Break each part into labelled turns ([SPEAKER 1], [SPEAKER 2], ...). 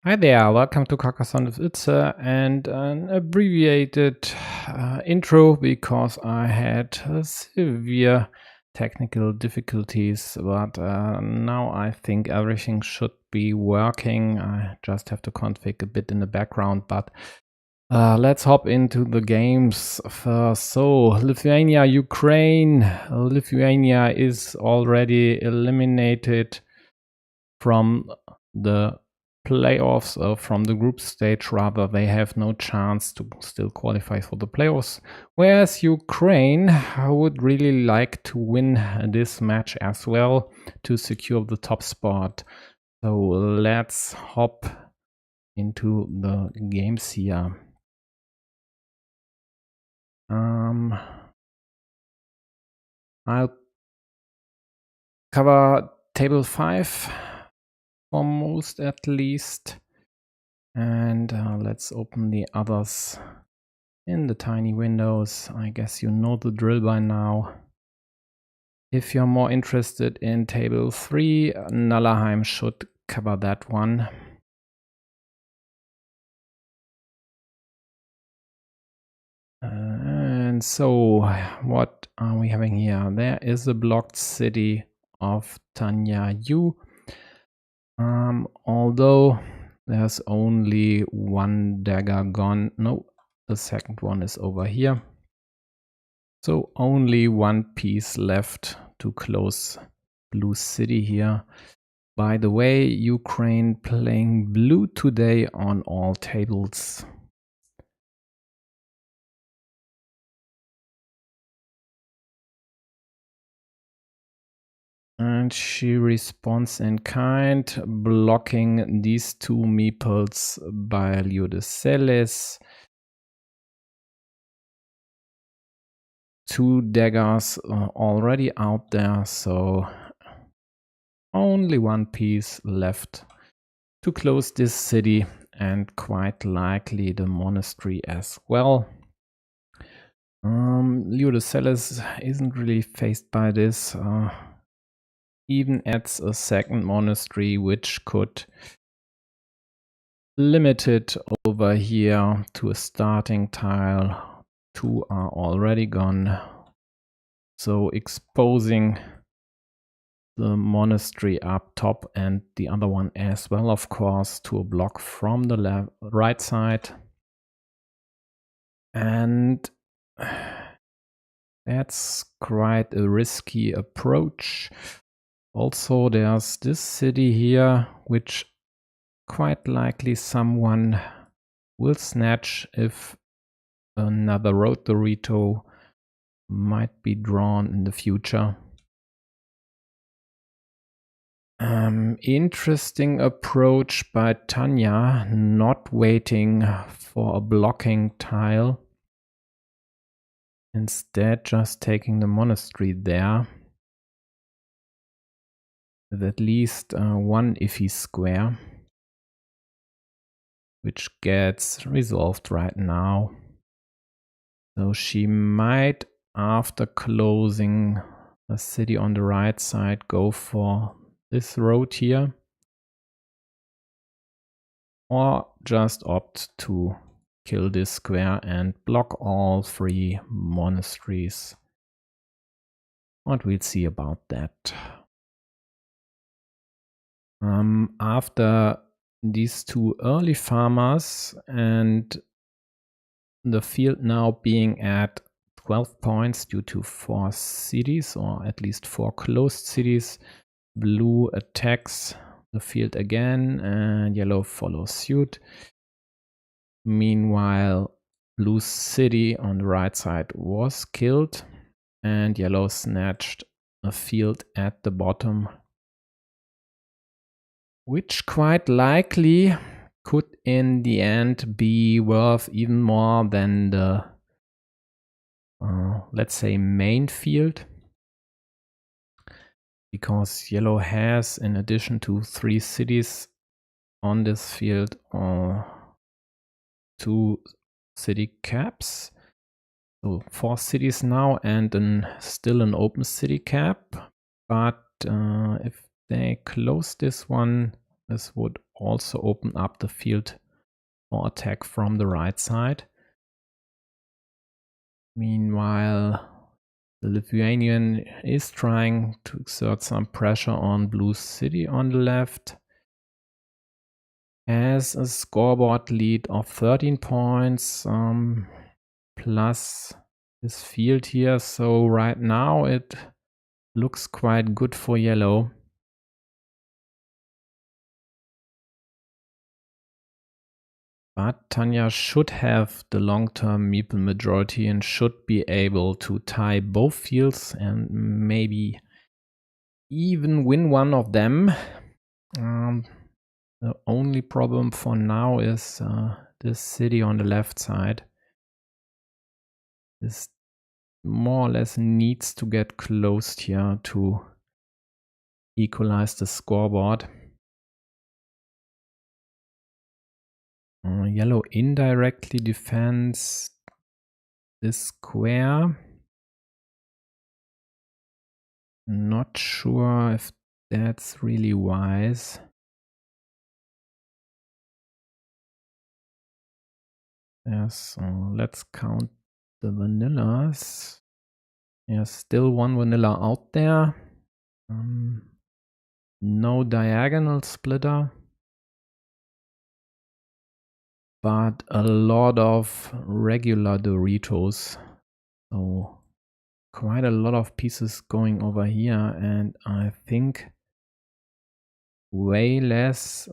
[SPEAKER 1] Hi there, welcome to Carcassonne with Itze and an abbreviated intro because I had severe technical difficulties, but now I think everything should be working. I just have to config a bit in the background, but let's hop into the games first. So, Lithuania, Ukraine. Lithuania is already eliminated from the playoffs, from the group stage rather. They have no chance to still qualify for the playoffs, whereas Ukraine would really like to win this match as well to secure the top spot. So let's hop into the games here. I'll cover table 5 for most at least. And let's open the others in the tiny windows. I guess you know the drill by now. If you're more interested in table 3, Nallerheim should cover that one. And so, what are we having here? There is a blocked city of Tanya U. Although there's only one dagger gone. No, the second one is over here. So only one piece left to close Blue City here. By the way, Ukraine playing blue today on all tables. And she responds in kind, blocking these two meeples by Liudeceles. 2 daggers already out there, so only one piece left to close this city, and quite likely the monastery as well. Liudeceles isn't really faced by this. Even adds a second monastery, which could limit it over here to a starting tile. 2 are already gone. So exposing the monastery up top and the other one as well, of course, to a block from the right side. And that's quite a risky approach. Also, there's this city here, which quite likely someone will snatch if another road Dorito might be drawn in the future. Interesting approach by Tanya, not waiting for a blocking tile. Instead, just taking the monastery there. With at least one iffy square, which gets resolved right now. So she might, after closing the city on the right side, go for this road here, or just opt to kill this square and block all 3 monasteries. What we'll see about that. After these 2 early farmers and the field now being at 12 points due to 4 cities, or at least 4 closed cities, blue attacks the field again and yellow follows suit. Meanwhile, blue city on the right side was killed and yellow snatched a field at the bottom, which quite likely could in the end be worth even more than the let's say main field, because yellow has, in addition to 3 cities on this field, 2 city caps, so 4 cities now, and still an open city cap. But if they close this one, this would also open up the field for attack from the right side. Meanwhile, the Lithuanian is trying to exert some pressure on Blue City on the left. Has a scoreboard lead of 13 points plus this field here. So right now it looks quite good for yellow. But Tanya should have the long-term meeple majority and should be able to tie both fields and maybe even win one of them. The only problem for now is this city on the left side. This more or less needs to get closed here to equalize the scoreboard. Yellow indirectly defends this square. Not sure if that's really wise. Yes, let's count the vanillas. There's still one vanilla out there. No diagonal splitter. But a lot of regular Doritos. So quite a lot of pieces going over here, and I think way less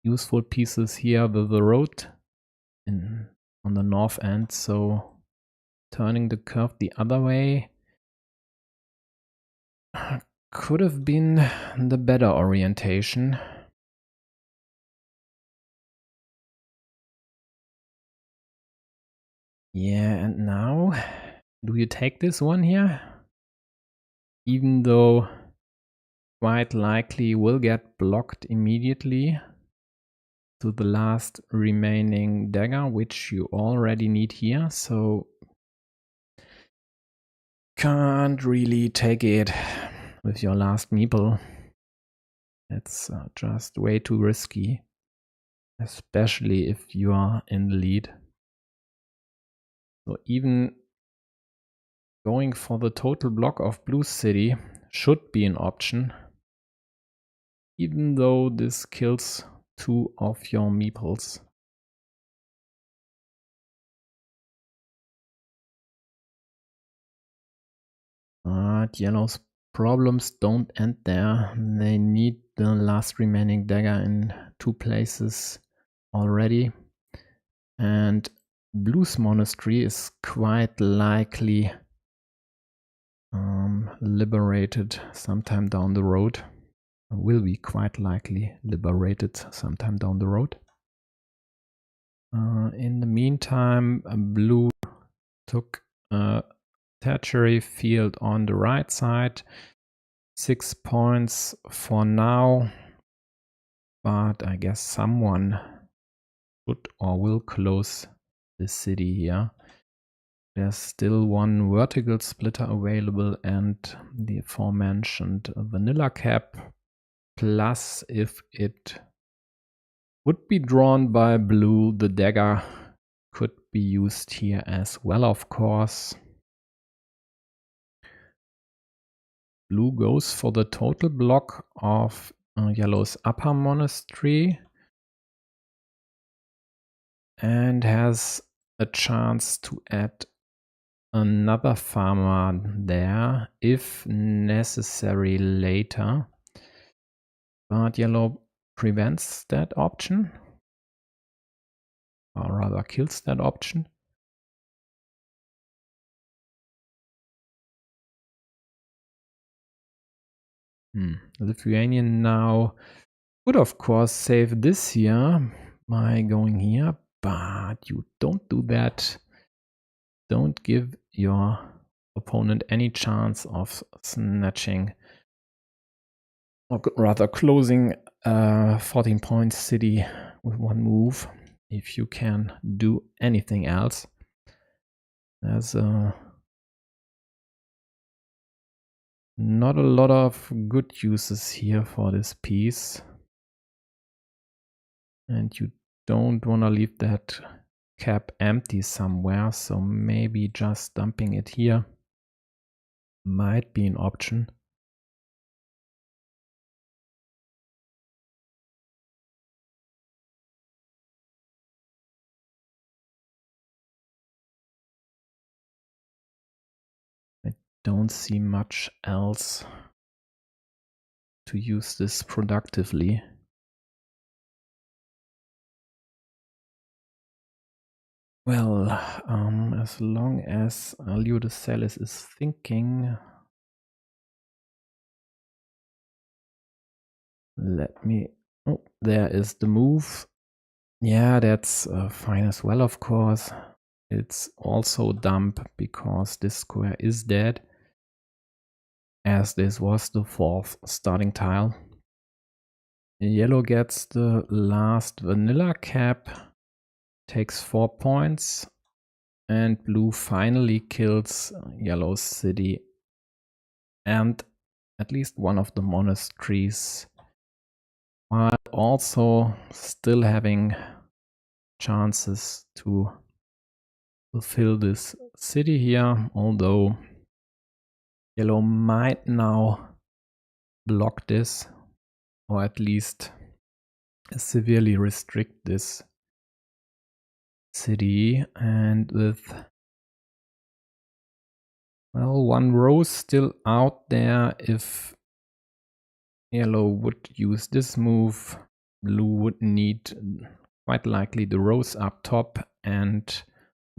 [SPEAKER 1] useful pieces here with the road on the north end. So turning the curve the other way could have been the better orientation. Yeah, and now, do you take this one here? Even though quite likely will get blocked immediately to the last remaining dagger, which you already need here, so can't really take it with your last meeple. It's just way too risky, especially if you are in the lead. So even going for the total block of Blue City should be an option, even though this kills two of your meeples. But yellow's problems don't end there. They need the last remaining dagger in 2 places already. And Blue's monastery is quite likely liberated sometime down the road. Will be quite likely liberated sometime down the road. In the meantime, Blue took a tertiary field on the right side. 6 points for now, but I guess someone should or will close this city here. There's still one vertical splitter available and the aforementioned vanilla cap. Plus, if it would be drawn by Blue, the dagger could be used here as well, of course. Blue goes for the total block of yellow's upper monastery and has a chance to add another farmer there if necessary later. But yellow prevents that option, or rather kills that option. Lithuanian now would of course save this here by going here, but you don't do that. Don't give your opponent any chance of snatching, or rather closing a 14-point city with one move if you can do anything else. There's not a lot of good uses here for this piece. And you don't want to leave that cap empty somewhere, so maybe just dumping it here might be an option. I don't see much else to use this productively. Well, as long as Leodoceles is thinking, let me, oh, there is the move. Yeah, that's fine as well, of course. It's also dump because this square is dead, as this was the 4th starting tile. Yellow gets the last vanilla cap, takes 4 points, and blue finally kills yellow's city and at least one of the monasteries, while also still having chances to fulfill this city here, although yellow might now block this, or at least severely restrict this city. And with, well, one rose still out there, if yellow would use this move, blue would need quite likely the rose up top and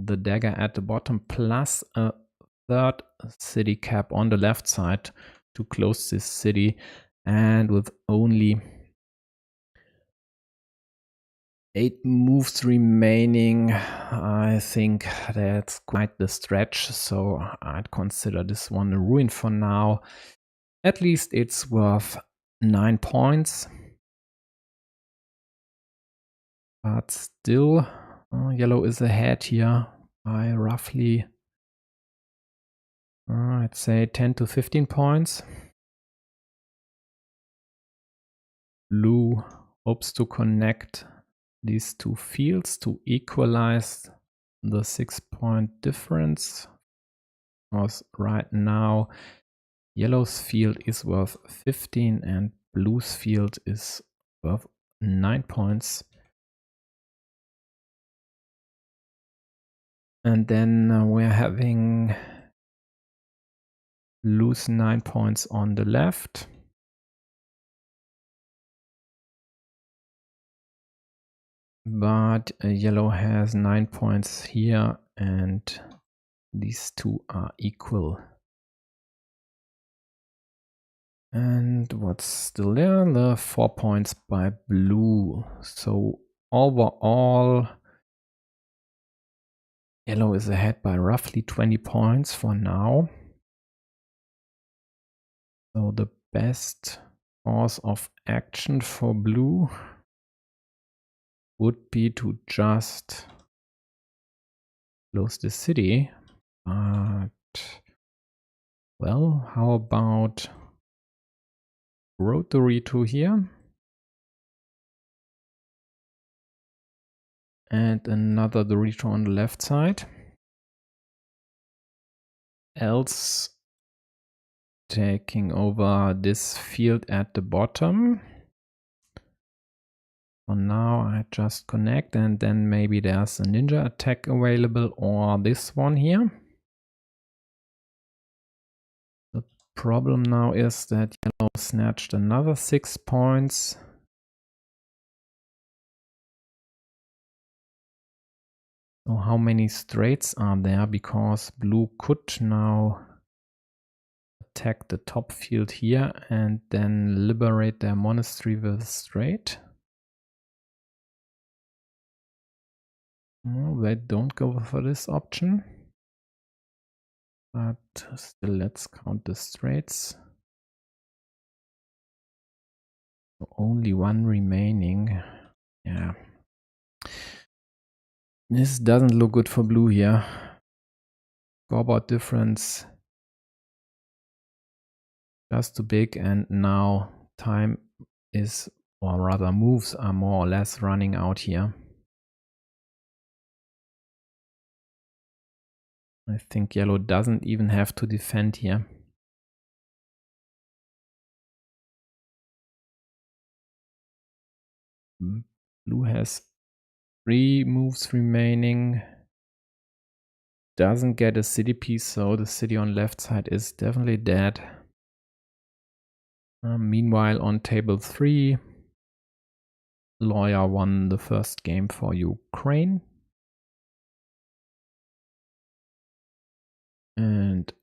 [SPEAKER 1] the dagger at the bottom, plus a 3rd city cap on the left side to close this city. And with only 8 moves remaining, I think that's quite the stretch, so I'd consider this one a ruin for now. At least it's worth 9 points. But still, yellow is ahead here by roughly, I'd say 10 to 15 points. Blue hopes to connect these two fields to equalize the 6-point difference, because right now yellow's field is worth 15 and blue's field is worth 9 points. And then we're having blue's 9 points on the left. But yellow has 9 points here and these two are equal. And what's still there? The 4 points by blue. So overall, yellow is ahead by roughly 20 points for now. So the best course of action for blue would be to just close the city. But, well, how about rotary to here? And another Dorito on the left side. Else taking over this field at the bottom. For now I just connect and then maybe there's a ninja attack available or this one here. The problem now is that yellow snatched another 6 points. So how many straights are there? Because blue could now attack the top field here and then liberate their monastery with a straight. No, they don't go for this option. But still, let's count the straights. So only one remaining. Yeah. This doesn't look good for blue here. Scoreboard difference just too big, and now time is or rather moves are more or less running out here. I think yellow doesn't even have to defend here. Blue has 3 moves remaining. Doesn't get a city piece, so the city on left side is definitely dead. Meanwhile, on table 3, Lawyer won the first game for Ukraine. And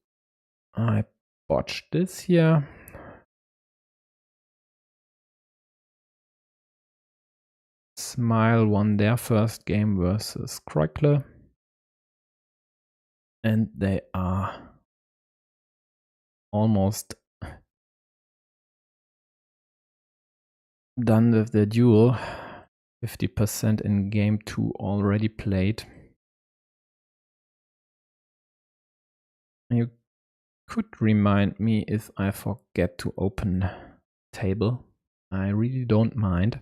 [SPEAKER 1] I botched this here. Smile won their first game versus Kreukle. And they are almost done with the duel. 50% in game 2 already played. You could remind me if I forget to open table. I really don't mind.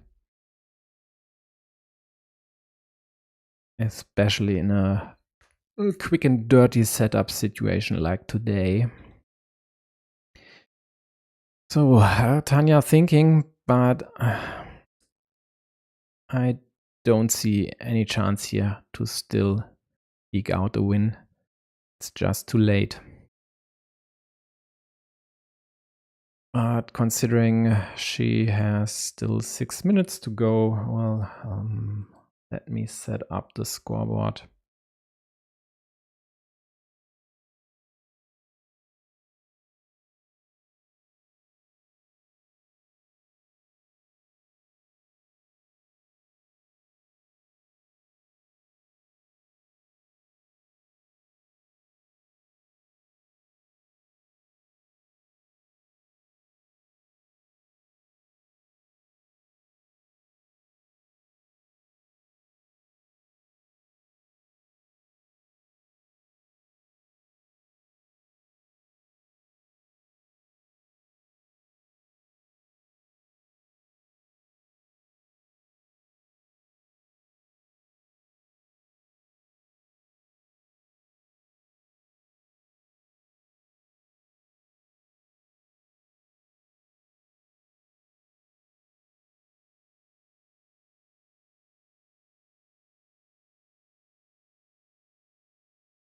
[SPEAKER 1] Especially in a quick and dirty setup situation like today. So Tanya thinking, but I don't see any chance here to still eke out a win. It's just too late. But considering she has still 6 minutes to go, well, let me set up the scoreboard.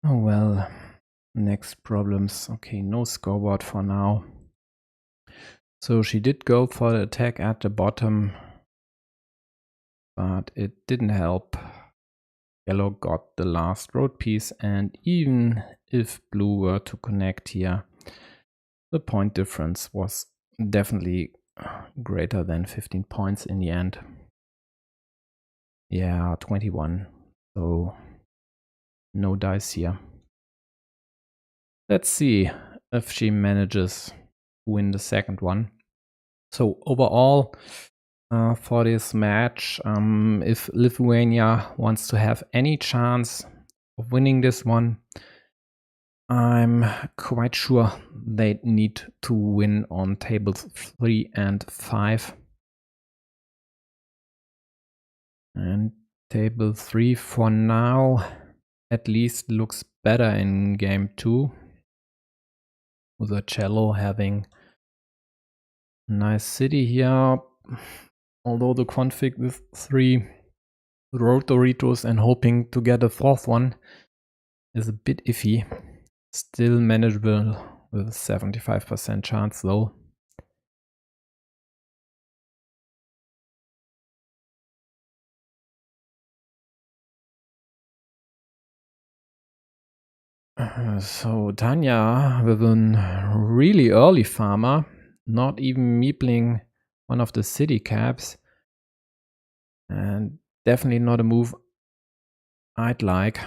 [SPEAKER 1] Oh well, next problems. Okay, no scoreboard for now. So she did go for the attack at the bottom, but it didn't help. Yellow got the last road piece, and even if blue were to connect here, the point difference was definitely greater than 15 points in the end. Yeah, 21. So no dice here. Let's see if she manages to win the second one. So overall, for this match, if Lithuania wants to have any chance of winning this one, I'm quite sure they need to win on tables 3 and 5. And table 3 for now at least looks better in game 2, with a cello having a nice city here. Although the config with 3 Rotoritos and hoping to get a 4th one is a bit iffy. Still manageable with a 75% chance though. So Tanya with a really early farmer, not even meepling one of the city caps, and definitely not a move I'd like.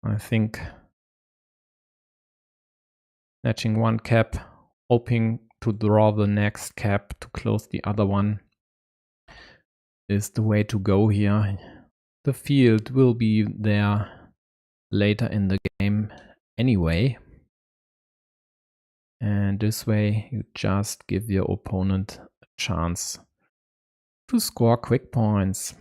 [SPEAKER 1] I think snatching one cap, hoping to draw the next cap to close the other one is the way to go here. The field will be there later in the game anyway. And this way you just give your opponent a chance to score quick points.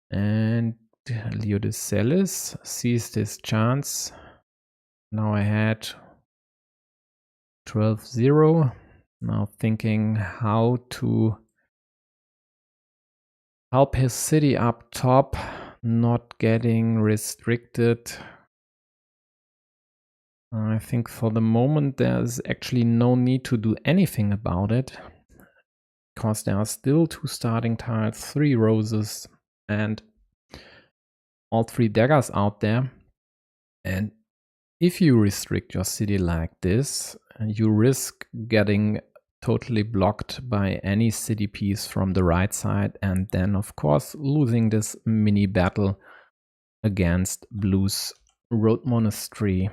[SPEAKER 1] And Leodicellus sees this chance. Now I had 12-0. Now thinking how to help his city up top, not getting restricted. I think for the moment there's actually no need to do anything about it, because there are still 2 starting tiles, 3 roses, and all 3 daggers out there. And if you restrict your city like this, you risk getting totally blocked by any city piece from the right side, and then of course losing this mini battle against Blue's Road Monastery.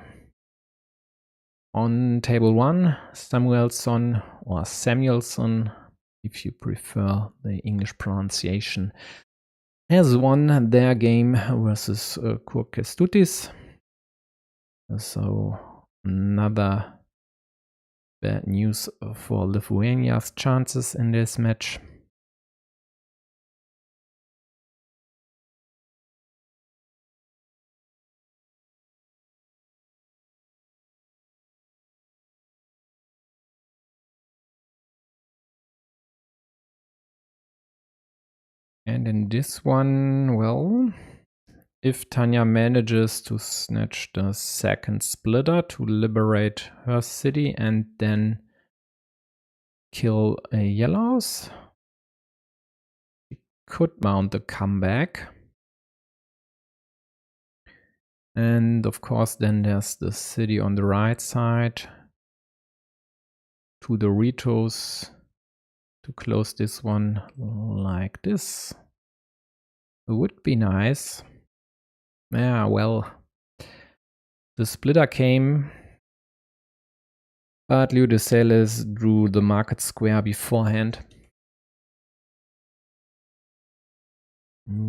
[SPEAKER 1] On table 1, Samuelson, or Samuelson, if you prefer the English pronunciation, has won their game versus Kurkestutis. So another bad news for Lithuania's chances in this match. And in this one, well, if Tanya manages to snatch the second splitter to liberate her city and then kill a yellows, she could mount a comeback. And of course then there's the city on the right side to the Ritos to close this one like this. It would be nice. Yeah, well, the splitter came, but Leodicellus drew the market square beforehand.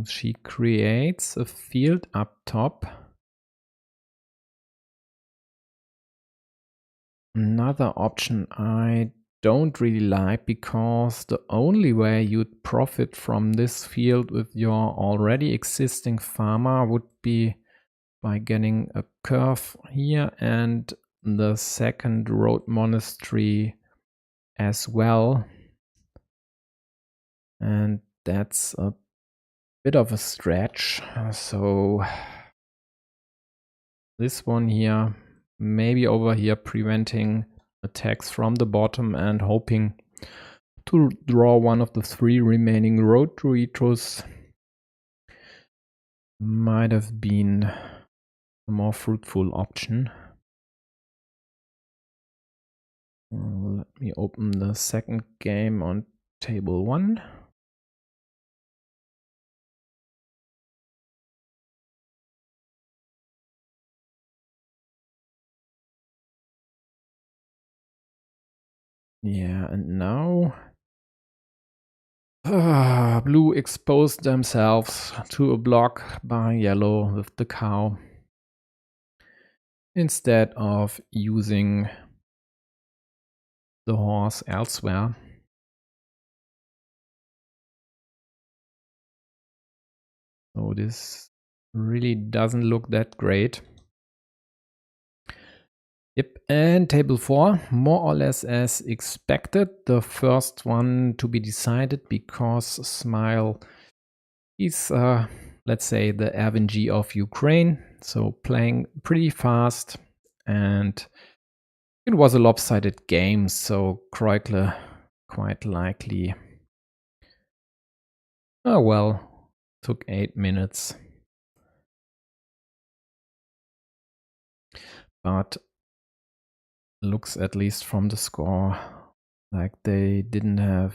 [SPEAKER 1] She creates a field up top. Another option I don't really like, because the only way you'd profit from this field with your already existing farmer would be by getting a curve here and the second road monastery as well. And that's a bit of a stretch. So this one here, maybe over here, preventing attacks from the bottom and hoping to draw one of the 3 remaining road Doritos, might have been a more fruitful option. Let me open the second game on table 1. Yeah, and now Blue exposed themselves to a block by yellow with the cow, instead of using the horse elsewhere. So this really doesn't look that great. Yep, and table 4, more or less as expected. The first one to be decided, because Smile is, let's say, the Erwin G of Ukraine. So playing pretty fast, and it was a lopsided game, so Kreukle quite likely. Oh well, took 8 minutes. But looks, at least from the score, like they didn't have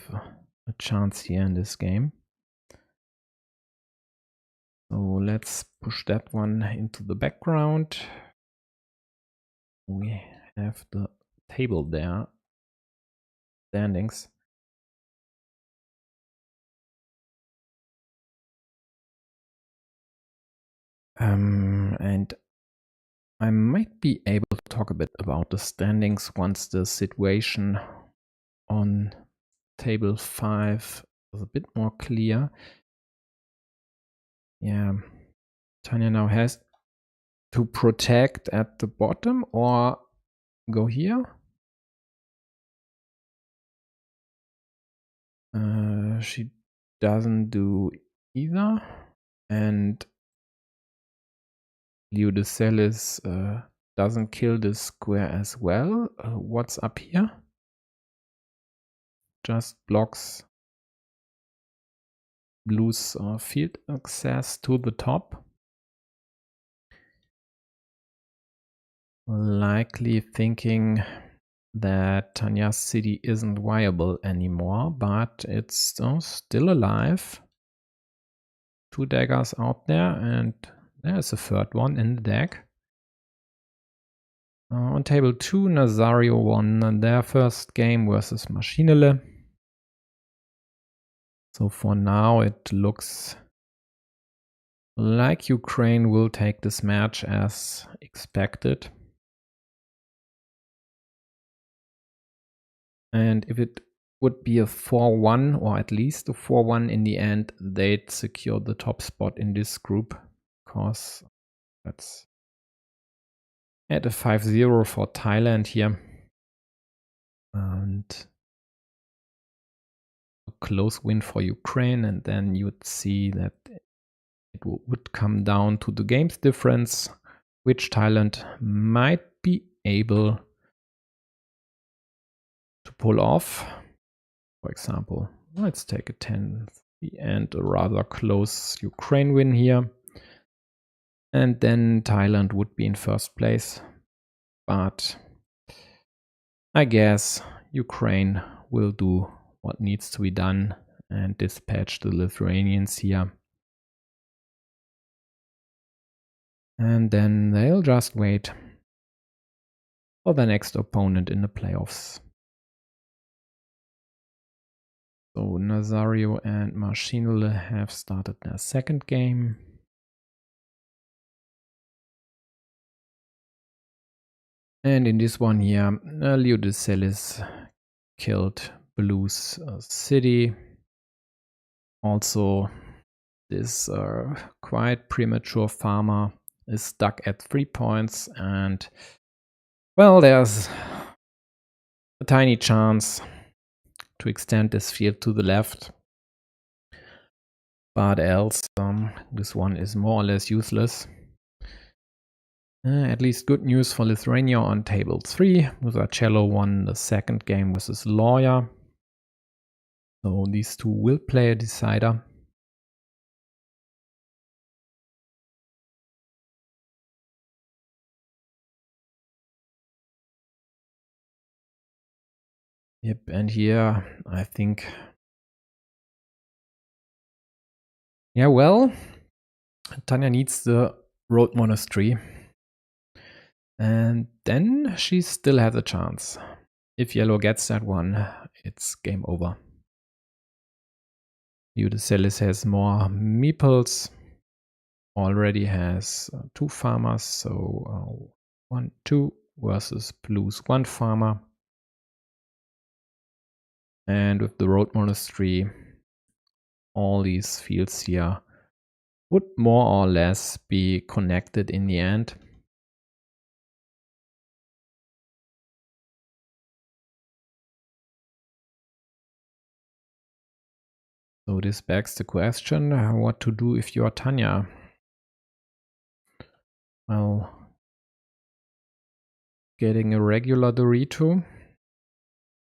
[SPEAKER 1] a chance here in this game. So let's push that one into the background. We have the table there, standings. And I might be able to talk a bit about the standings once the situation on table 5 is a bit more clear. Yeah, Tanya now has to protect at the bottom or go here. She doesn't do either, and Leodacelis doesn't kill this square as well. What's up here? Just blocks blue's field access to the top. Likely thinking that Tanya's city isn't viable anymore, but it's still alive. 2 daggers out there, and there's a third one in the deck. On table 2, Nazario won their first game versus Maschinele. So for now, it looks like Ukraine will take this match as expected. And if it would be a 4-1 or at least a 4-1 in the end, they'd secure the top spot in this group, because that's at a 5-0 for Thailand here. And a close win for Ukraine, and then you'd see that it would come down to the games difference, which Thailand might be able to pull off. For example, let's take a 10 and a rather close Ukraine win here. And then Thailand would be in first place. But I guess Ukraine will do what needs to be done and dispatch the Lithuanians here. And then they'll just wait for the next opponent in the playoffs. So Nazario and Maschinele have started their second game. And in this one here, Leodacelis killed Blue's city. Also, this quite premature farmer is stuck at 3 points, and well, there's a tiny chance to extend this field to the left, but else this one is more or less useless. At least good news for Lithuania on table 3. Musacello won the second game versus Lawyer, so these two will play a decider. Yep, and here I think, yeah, well, Tanya needs the Road Monastery, and then she still has a chance. If yellow gets that one, it's game over. Leodacelis has more meeples, already has 2 farmers, so 1, 2 versus Blue's 1 farmer. And with the Road Monastery, all these fields here would more or less be connected in the end. So this begs the question, what to do if you're Tanya? Well, getting a regular Dorito.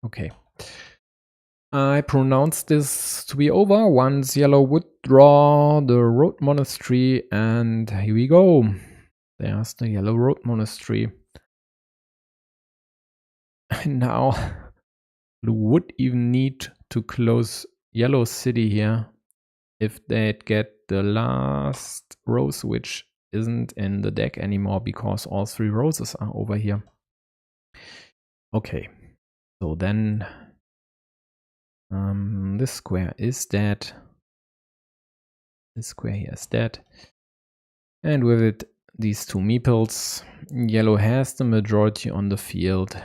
[SPEAKER 1] Okay. I pronounce this to be over. Once yellow would draw the Road Monastery, and here we go. There's the yellow Road Monastery. And now blue would even need to close yellow city here if they'd get the last rose, which isn't in the deck anymore because all 3 roses are over here. Okay, so then this square is dead. This square here is dead. And with it, these two meeples. Yellow has the majority on the field,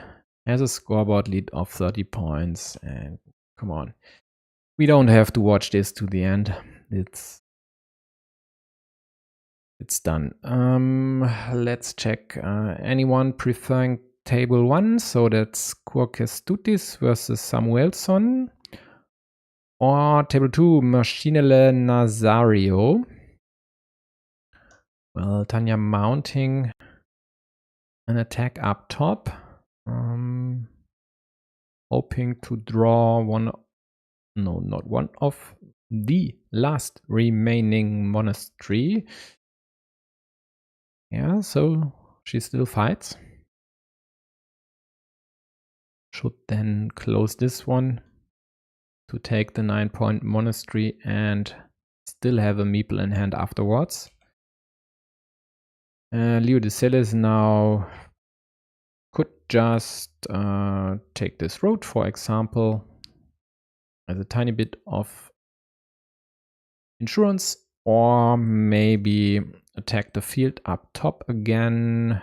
[SPEAKER 1] has a scoreboard lead of 30 points, and come on. We don't have to watch this to the end. It's done. Let's check. Anyone preferring table 1? So that's Carcassonne versus Samuelson. Or table 2, Machinele Nazario. Well, Tanya mounting an attack up top. Hoping to draw one, no, not one of the last remaining monastery. Yeah, so she still fights. Should then close this one to take the 9-point monastery and still have a meeple in hand afterwards. Leo de Celis now could just take this road, for example, as a tiny bit of insurance, or maybe attack the field up top again.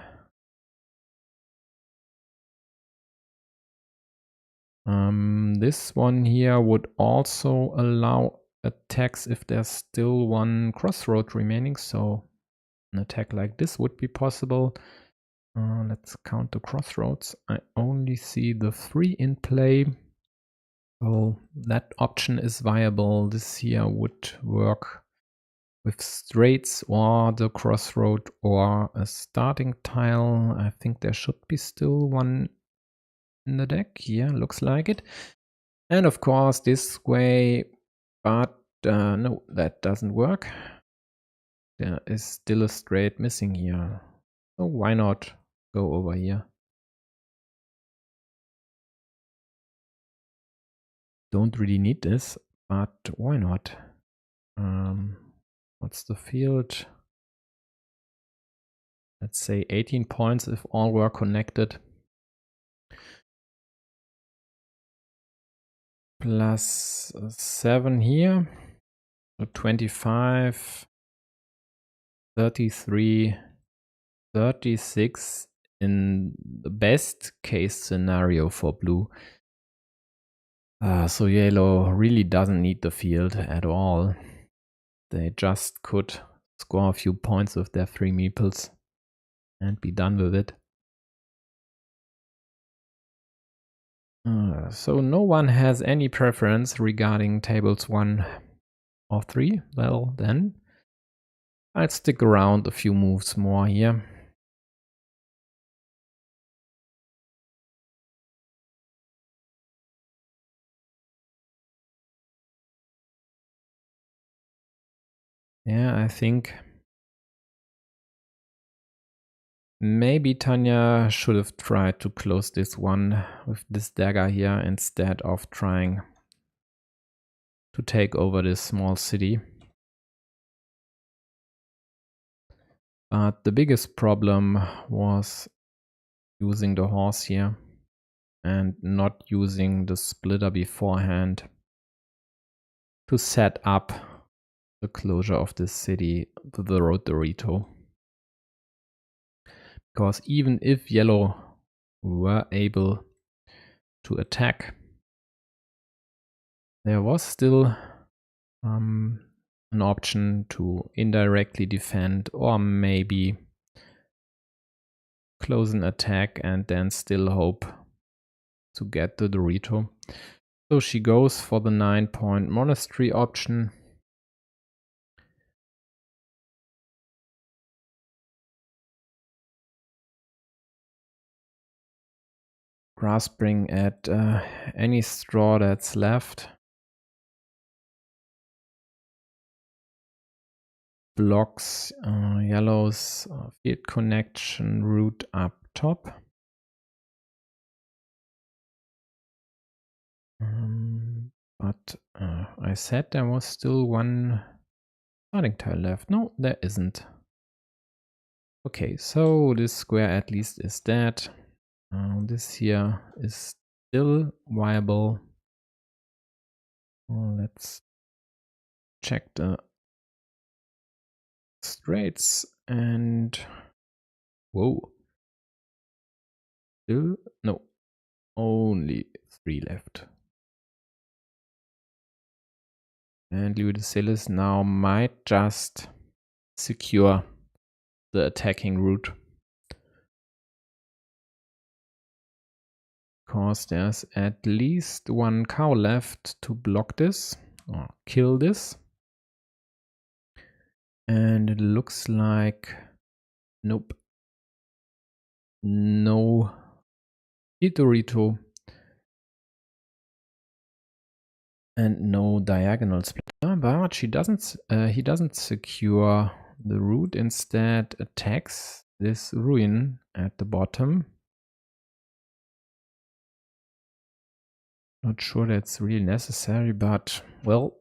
[SPEAKER 1] This one here would also allow attacks if there's still one crossroad remaining, so an attack like this would be possible. Let's count the crossroads. I only see the 3 in play, so that option is viable. This here would work with straights or the crossroad or a starting tile. I think there should be still one in the deck. Yeah, looks like it. And of course this way, but no, that doesn't work. There is still a straight missing here. So why not go over here? Don't really need this, but why not? What's the field? Let's say 18 points if all were connected. Plus 7 here. So 25, 33, 36 in the best case scenario for blue. So yellow really doesn't need the field at all. They just could score a few points with their 3 meeples and be done with it. So no one has any preference regarding tables 1 or 3. Well, then I'd stick around a few moves more here. Yeah, I think maybe Tanya should have tried to close this one with this dagger here instead of trying to take over this small city. But the biggest problem was using the horse here and not using the splitter beforehand to set up the closure of this city to the road Dorito. Because even if yellow were able to attack, there was still an option to indirectly defend or maybe close an attack and then still hope to get the Dorito. So she goes for the 9-point monastery option. Grasping at any straw that's left. Blocks yellow's field connection route up top. But I said there was still one starting tile left. No, there isn't. Okay, so this square at least is dead. This here is still viable. Let's check the straights. and whoa, still no, only 3 left. And Lucilis now might just secure the attacking route, because there's at least 1 cow left to block this or kill this. And it looks like nope, no Itorito and no diagonal splitter, but he doesn't secure the route, instead attacks this ruin at the bottom. Not sure that's really necessary, but well,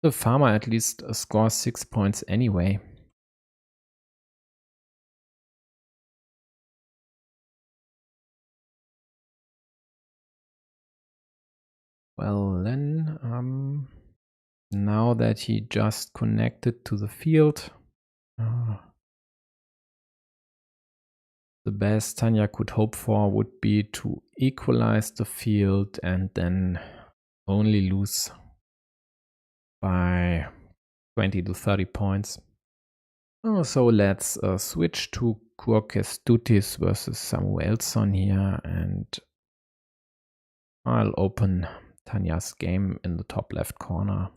[SPEAKER 1] the farmer at least scores 6 points anyway. Well then, now that he just connected to the field, the best Tanya could hope for would be to equalize the field and then only lose by 20 to 30 points. So let's switch to Carcassonne versus Samuelson here, and I'll open Tanya's game in the top left corner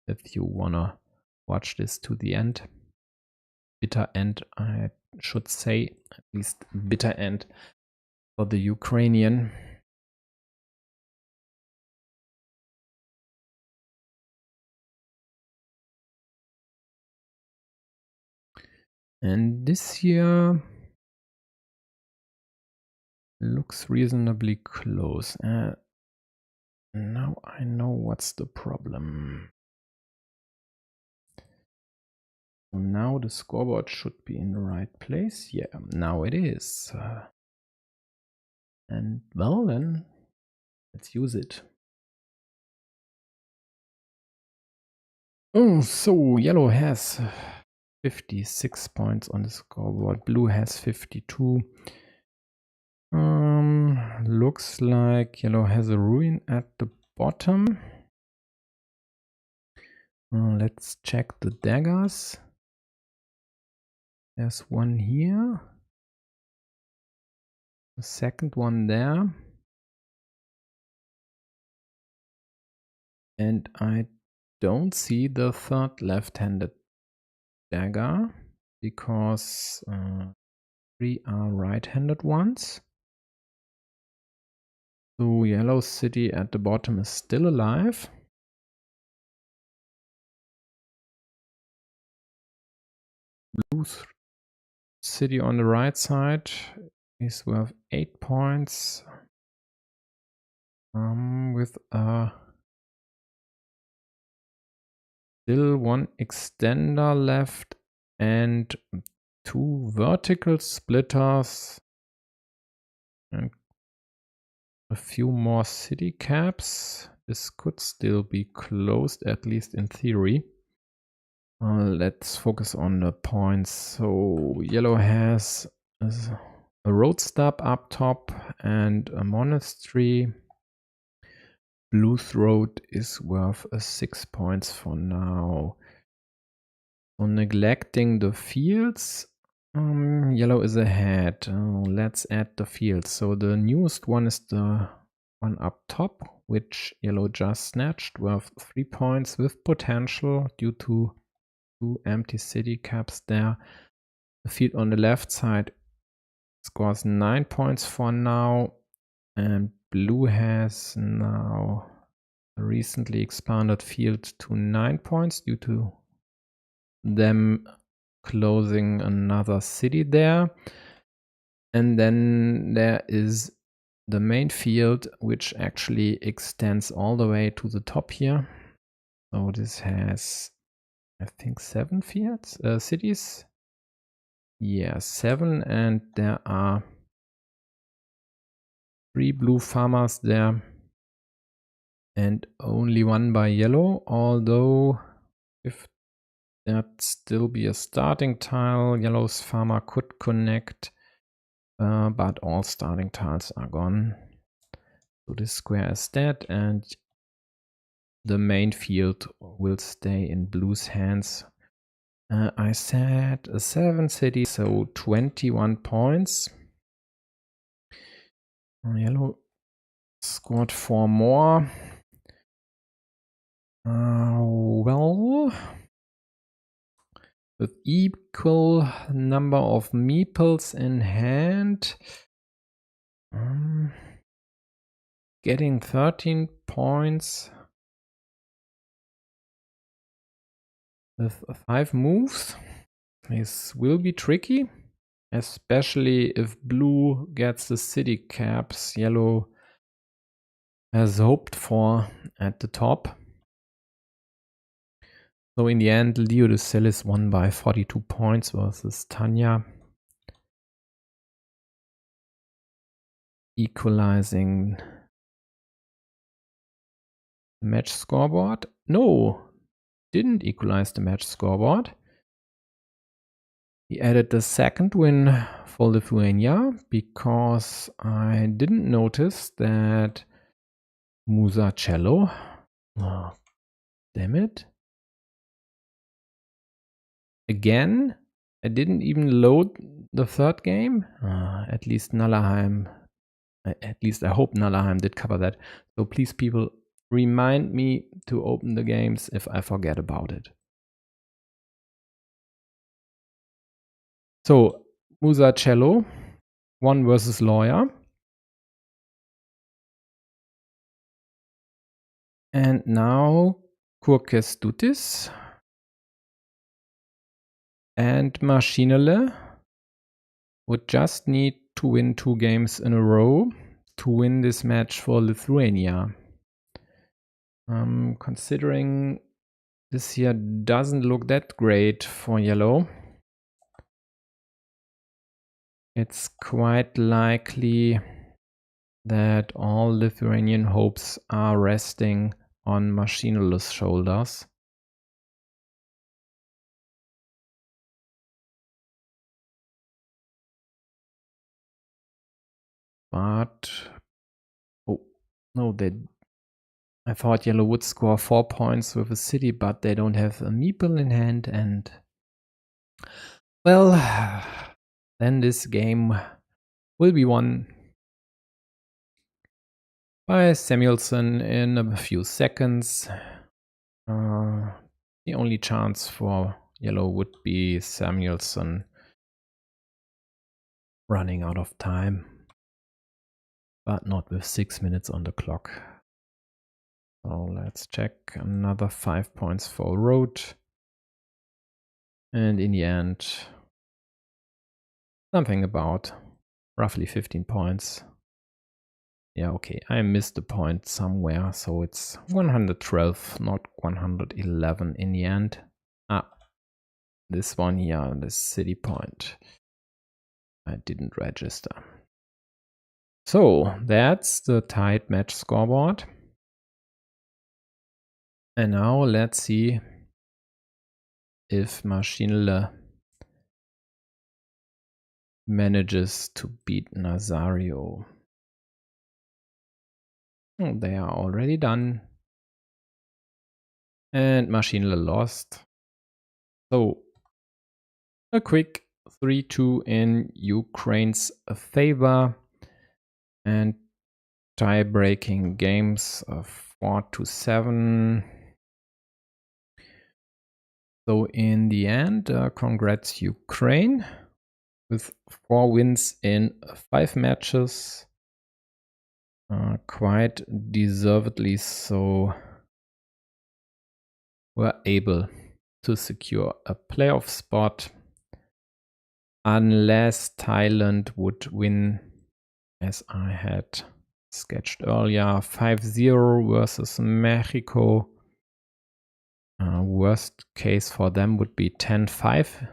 [SPEAKER 1] if you wanna watch this to the end. Bitter end, I should say, at least bitter end for the Ukrainian. And this here looks reasonably close. Now I know what's the problem. So now the scoreboard should be in the right place. Yeah, now it is. And well then, let's use it. Oh, so yellow has 56 points on the scoreboard. Blue has 52. Looks like yellow has a ruin at the bottom. Let's check the daggers. There's one here. The second one there. And I don't see the third left-handed dagger, because 3 are right-handed ones. So yellow city at the bottom is still alive. Blue city on the right side is worth 8 points. With still 1 extender left and 2 vertical splitters and a few more city caps. This could still be closed, at least in theory. Let's focus on the points. So yellow has a road stop up top and a monastery. Blue's road is worth 6 points for now. So neglecting the fields, yellow is ahead. Let's add the fields. So the newest one is the one up top, which yellow just snatched, worth 3 points with potential due to 2 empty city caps there. The field on the left side scores 9 points for now, and blue has now a recently expanded field to 9 points due to them closing another city there. And then there is the main field, which actually extends all the way to the top here. So this has, I think, 7 fields, cities. Yeah, 7, and there are 3 blue farmers there and only 1 by yellow, although if that still be a starting tile. Yellow's farmer could connect, but all starting tiles are gone. So this square is dead, and the main field will stay in blue's hands. I said 7 cities, so 21 points. Yellow scored 4 more. Well, with equal number of meeples in hand, getting 13 points with 5 moves. This will be tricky, especially if blue gets the city caps yellow has hoped for at the top. So in the end, Leo de Celis won by 42 points versus Tanya. Equalizing the match scoreboard. No, didn't equalize the match scoreboard. He added the second win for Lithuania because I didn't notice that Musacello. Oh, damn it. Again, I didn't even load the third game. At least Nallerheim. At least I hope Nallerheim did cover that. So please, people, remind me to open the games if I forget about it. So, Musacello, 1 versus Lawyer. And now Kurkestutis and Maschinele would just need to win 2 games in a row to win this match for Lithuania. Considering this here doesn't look that great for yellow, it's quite likely that all Lithuanian hopes are resting on Maschinele's shoulders. But oh no, I thought yellow would score 4 points with a city, but they don't have a meeple in hand, and well, then this game will be won by Samuelson in a few seconds. The only chance for yellow would be Samuelson running out of time, but not with 6 minutes on the clock. So let's check. Another 5 points for Road. And in the end, something about roughly 15 points. Yeah, okay, I missed a point somewhere, so it's 112, not 111 in the end. This one here, this city point, I didn't register. So that's the tied match scoreboard. And now let's see if Maschinele manages to beat Nazario. Oh, they are already done. And Maschinele lost. So a quick 3-2 in Ukraine's favor. And tie-breaking games of 4-7. So in the end, congrats Ukraine with 4 wins in 5 matches. Quite deservedly so. Were able to secure a playoff spot unless Thailand would win, as I had sketched earlier, 5-0 versus Mexico. Worst case for them would be 10-5,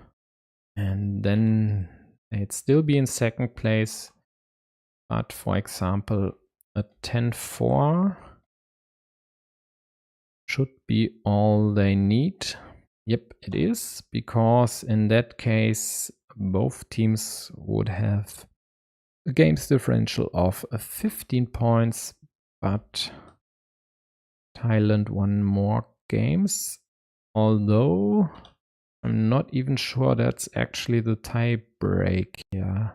[SPEAKER 1] and then they'd still be in second place. But for example, a 10-4 should be all they need. Yep, it is, because in that case, both teams would have a games differential of 15 points, but Thailand won more games, although I'm not even sure that's actually the tie break. Yeah.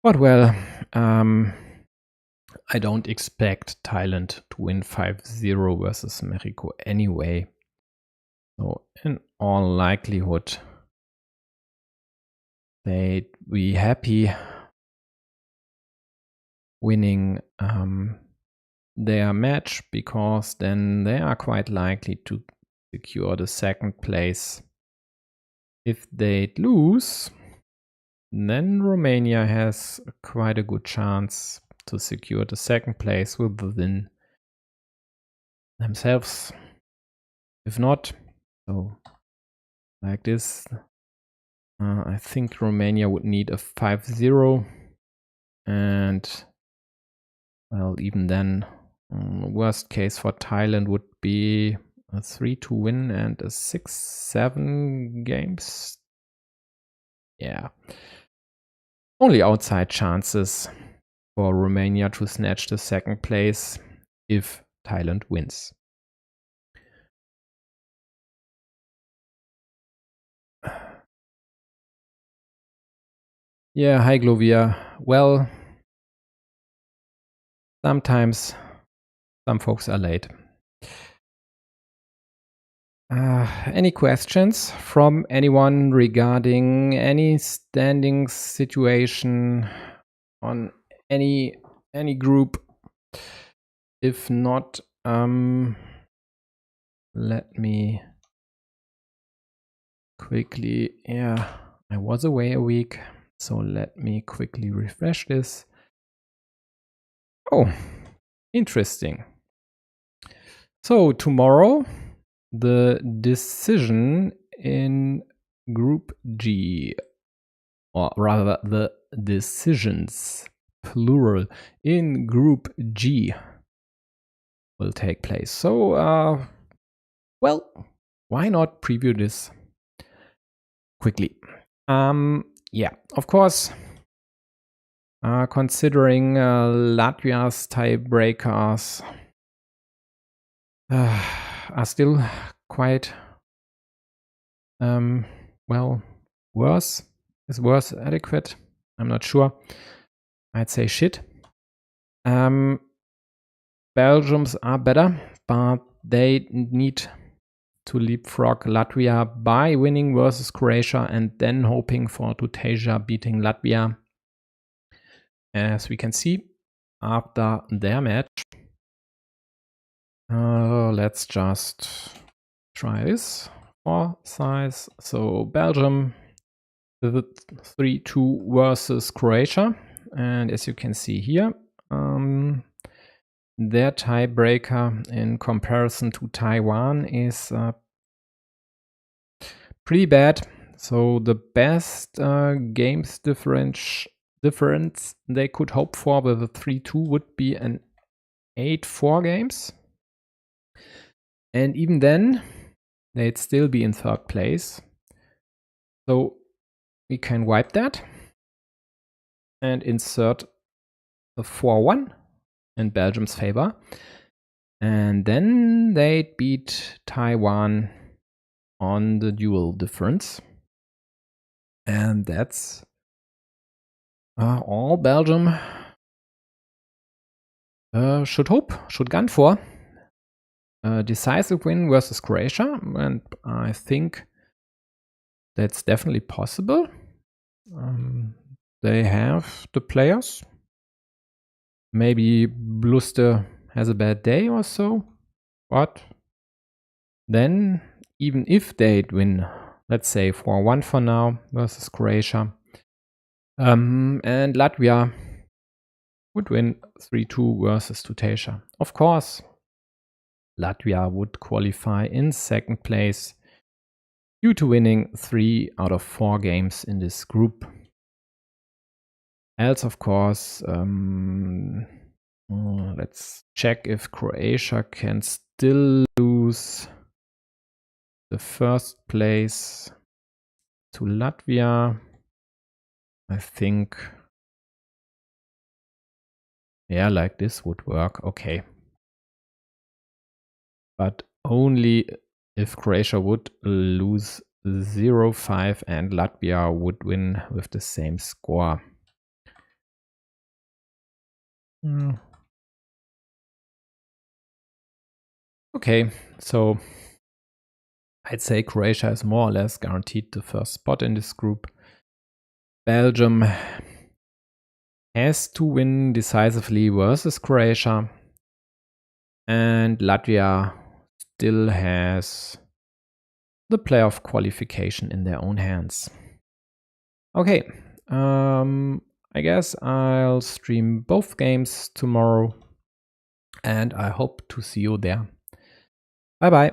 [SPEAKER 1] But well, I don't expect Thailand to win 5-0 versus Mexico anyway. So in all likelihood, they'd be happy winning their match, because then they are quite likely to secure the second place. If they'd lose, then Romania has quite a good chance to secure the second place within themselves. If not, so like this, I think Romania would need a 5-0, and well, even then, worst case for Thailand would be a 3-2 win and a 6-7 games. Yeah. Only outside chances for Romania to snatch the second place if Thailand wins. Yeah, hi Glovia. Well, sometimes some folks are late. Any questions from anyone regarding any standing situation on any group? If not, let me quickly, yeah, I was away a week, so let me quickly refresh this. Oh, interesting. So tomorrow, the decision in Group G, or rather the decisions, plural, in Group G will take place. So, well, why not preview this quickly? Yeah, of course, considering Latvia's tiebreakers are still quite, well, worse. Is worse adequate? I'm not sure. I'd say shit. Belgium's are better, but they need to leapfrog Latvia by winning versus Croatia and then hoping for Tunisia beating Latvia. As we can see after their match. Let's just try this for size. So Belgium with 3-2 versus Croatia. And as you can see here, their tiebreaker in comparison to Taiwan is pretty bad. So the best games difference they could hope for with a 3-2 would be an 8-4 games. And even then, they'd still be in third place. So we can wipe that and insert a 4-1 in Belgium's favor. And then they'd beat Taiwan on the dual difference. And that's all Belgium should gun for. A decisive win versus Croatia, and I think that's definitely possible. They have the players. Maybe Bluster has a bad day or so, but then even if they'd win, let's say 4-1 for now versus Croatia, and Latvia would win 3-2 versus Tunisia. Of course, Latvia would qualify in second place due to winning 3 out of 4 games in this group. Else, of course, let's check if Croatia can still lose the first place to Latvia. I think, yeah, like this would work. Okay. But only if Croatia would lose 0-5 and Latvia would win with the same score. Okay, so I'd say Croatia is more or less guaranteed the first spot in this group. Belgium has to win decisively versus Croatia. And Latvia still has the playoff qualification in their own hands. Okay, I guess I'll stream both games tomorrow, and I hope to see you there. Bye bye.